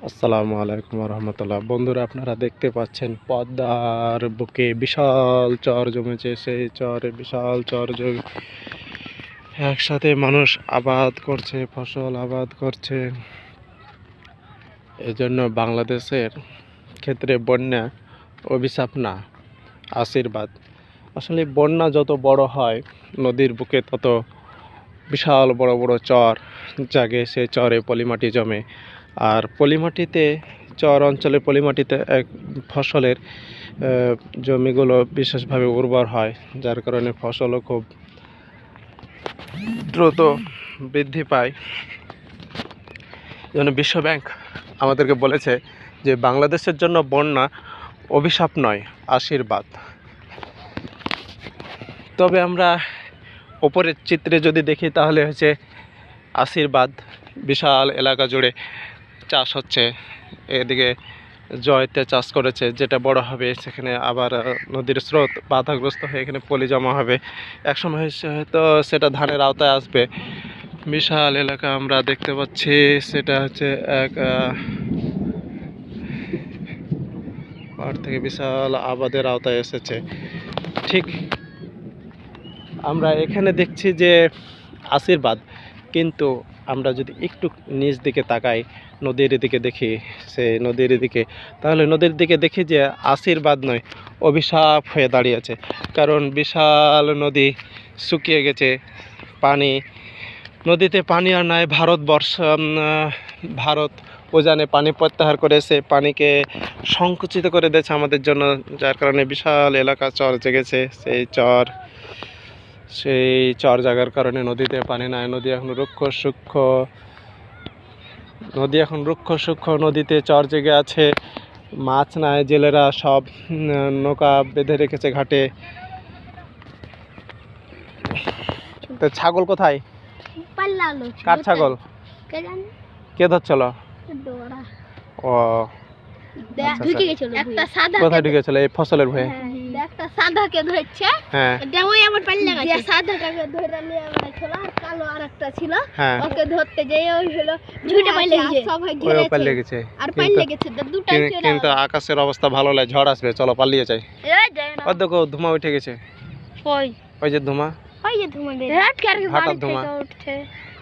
আসসালামু আলাইকুম রহমতুল্লাহ। বন্ধুরা, আপনারা দেখতে পাচ্ছেন পদ্মার বুকে বিশাল চর জমেছে। সেই চরে বিশাল চর জমে একসাথে মানুষ আবাদ করছে, ফসল আবাদ করছে। এজন্য বাংলাদেশের ক্ষেত্রে বন্যা অভিশাপ না, আশীর্বাদ। আসলে বন্যা যত বড় হয় নদীর বুকে তত বিশাল বড় বড় চর জাগে। সেই চরে পলিমাটি জমে, আর পলিমাটিতে চর অঞ্চলের পলিমাটিতে এক ফসলের জমিগুলো বিশেষভাবে উর্বর হয়, যার কারণে ফসলও খুব দ্রুত বৃদ্ধি পায়। যেন বিশ্ব ব্যাংক আমাদেরকে বলেছে যে বাংলাদেশের জন্য বন্যা অভিশাপ নয়, আশীর্বাদ। তবে আমরা ওপরের চিত্রে যদি দেখি তাহলে হচ্ছে আশীর্বাদ। বিশাল এলাকা জুড়ে চাষ হচ্ছে। এদিকে জয়তে চাষ করেছে, যেটা বড় হবে সেখানে আবার নদীর স্রোত বাধাগ্রস্ত হয়ে এখানে পলি জমা হবে। একসময় হয়তো সেটা ধানের আওতায় আসবে। বিশাল এলাকা আমরা দেখতে পাচ্ছি, সেটা হচ্ছে এক পাহাড় থেকে বিশাল আবাদের আওতায় এসেছে। ঠিক আমরা এখানে দেখছি যে আশীর্বাদ, কিন্তু আমরা যদি একটু নিচ দিকে তাকাই, নদীর দিকে দেখি, সেই নদীর দিকে, তাহলে নদীর দিকে দেখি যে আশীর্বাদ নয়, অভিশাপ হয়ে দাঁড়িয়েছে। কারণ বিশাল নদী শুকিয়ে গেছে, পানি নদীতে পানি আর নাই। ভারত উজানে পানি প্রত্যাহার করে সে পানিকে সংকুচিত করে দিয়েছে আমাদের জন্য, যার কারণে বিশাল এলাকা চর জেগেছে। সেই চর জাগার কারণে নদীতে পানি নাই। নদী এখন রুক্ষ সূক্ষ্ম, নদীতে চর জেগে আছে, মাছ নাই। জেলেরা সব নৌকা বেঁধে রেখেছে ঘাটে। তো ছাগল কোথায়? কার ছাগল? কে ধরছিল? ও কোথায় ঢুকেছিল? এই ফসলের ভয়ে একটা সাদাকে ধরছে। হ্যাঁ, ওই আমার পাল্লা গেছে। সাদাটাকে ধরে নিয়ে আমরা ছিল, আর কালো আরেকটা ছিল। হ্যাঁ, ওকে ধরতে যেয়ে ওই হলো ঝুটে পাল্লা গেছে। সবাই ঘিরেছে আর পাল্লা গেছে। দুটাই ছিল। কিন্তু আকাশের অবস্থা ভালো নয়, ঝড় আসবে, চলো পালিয়ে যাই। ও দেখো ধুমা উঠে গেছে। ওই যে ধুমা, ওই যে ধুমা বের হট কার বাড়ি থেকে উঠছে।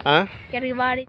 হ্যাঁ, কার বাড়ি।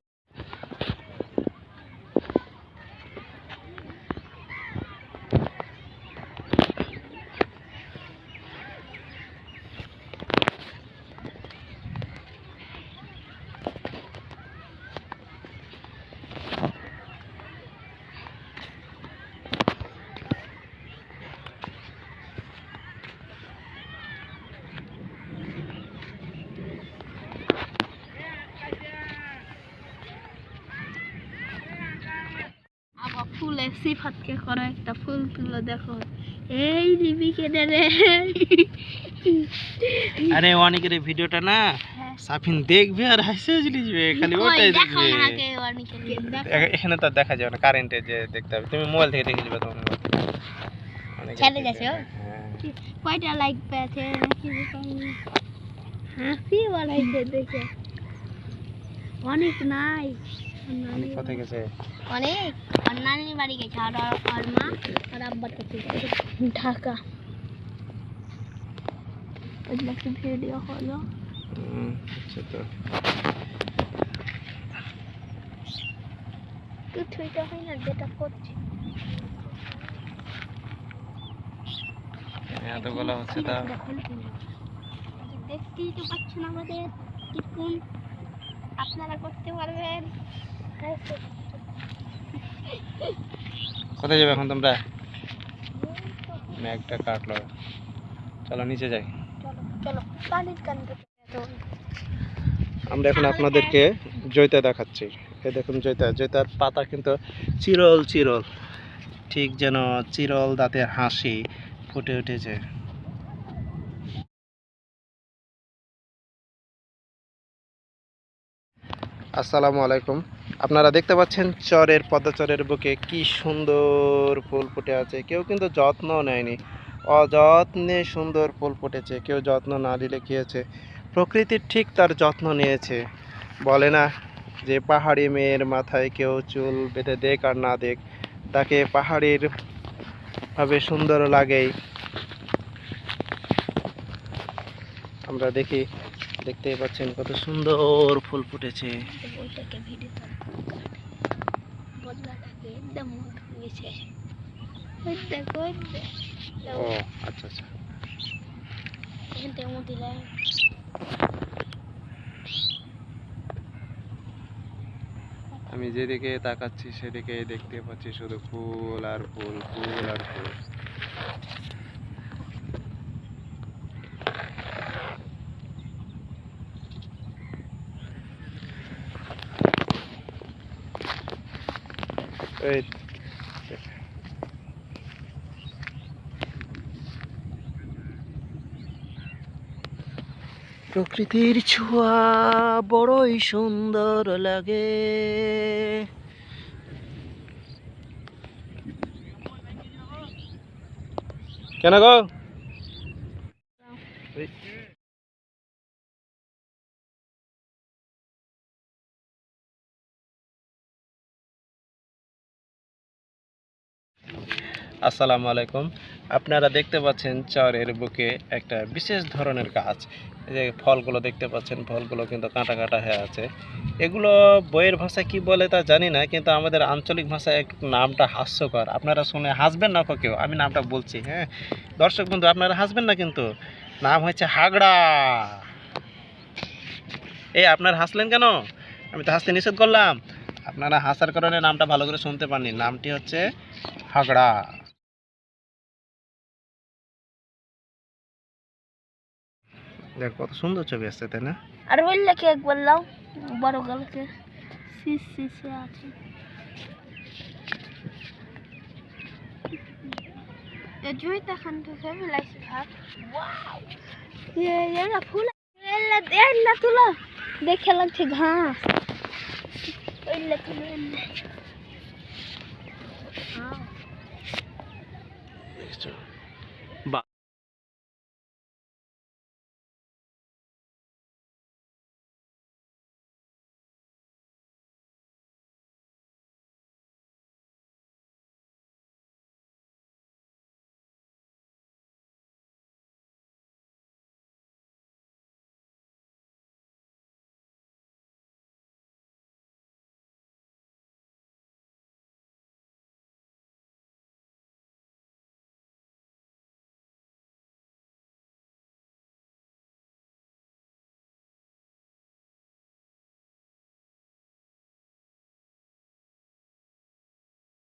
ফুলে সিফাতকে করো একটা ফুল তুলো, দেখো এই দিবি কেটে রে। আরে অনেকের ভিডিওটা না সাফিন দেখবে আর হাসি লিখবে, খালি ওটাই দেখবে। এখানে তো দেখা যাবে না, কারেন্টে যে দেখতে হবে। তুমি মোবাইল থেকে দেখে যাবে। তোমার ছেড়ে যাচ্ছে। কয়টা লাইক পেয়েছে হাসি বাড়াইছে দেখে। অনেক নাই, কোথায় গেছে? অনেক নানির বাড়ি গেছে, আর মা আর আব্বার কাছে ঢাকা। ভিডিও হলো। আচ্ছা, তো কিছুইটা হয় না যেটা করছি। এত বলা হচ্ছে তা দেখতেই তো পাচ্ছেন আমাদের টিপুন, আপনারা করতে পারবেন। কোথায় যাবে এখন তোমরা? মেঘটা কাটলো, চলো নিচে যাই। চলো পানির কান্দে। আমরা এখন আপনাদেরকে জৈতা দেখাচ্ছি। এই দেখুন জৈতার পাতা কিন্তু চিরল চিরল, ঠিক যেন চিরল দাঁতের হাসি ফুটে উঠেছে। আসসালামু আলাইকুম। আপনারা দেখতে পাচ্ছেন পদ্মা চরের বুকে কি সুন্দর ফুল ফুটে আছে। কেউ কিন্তু যত্ন নেয়নি, অযত্নে সুন্দর ফুল ফুটেছে। কেউ যত্ন না নিলে কি হয়েছে, প্রকৃতির ঠিক তার যত্ন নিয়েছে। বলে না যে পাহাড়ি মেয়ের মাথায় কেউ চুল বেঁধে দেখ আর না দেখ, তাকে পাহাড়ির ভাবে সুন্দর লাগেই। আমরা দেখতেই পাচ্ছেন কত সুন্দর ফুল ফুটেছে। ও আচ্ছা আচ্ছা। আমি যেদিকে তাকাচ্ছি সেদিকে দেখতে পাচ্ছি শুধু ফুল আর ফুল, ফুল আর ফুল। এই প্রকৃতির ছোঁয়া বড়ই সুন্দর লাগে। কেন গো? আসসালামু আলাইকুম। আপনারা দেখতে পাচ্ছেন চরের বুকে একটা বিশেষ ধরনের গাছ। এই যে ফলগুলো দেখতে পাচ্ছেন, ফলগুলো কিন্তু কাঁটা কাঁটা হয়ে আছে। এগুলো বইয়ের ভাষায় কি বলে তা জানি না, কিন্তু আমাদের আঞ্চলিক ভাষায় একটু নামটা হাস্যকর। আপনারা শুনে হাসবেন না কেউ, আমি নামটা বলছি। হ্যাঁ দর্শক বন্ধু, আপনারা হাসবেন না কিন্তু। নাম হচ্ছে হাগড়া। এই আপনারা হাসলেন কেন? আমি তো হাসতে নিষেধ করলাম। আপনারা হাসার কারণে নামটা ভালো করে শুনতে পাননি। নামটি হচ্ছে হাগড়া। দেখ কত সুন্দর ছবি আসছে, তাই না? আর বললে কি একবার লাও বড় গালকে সে আছে। ये जुईता खान तो फैमिली लाइफ भाग वाओ ये ना फूल एला तुला देखे लगछे घास ओइला तुला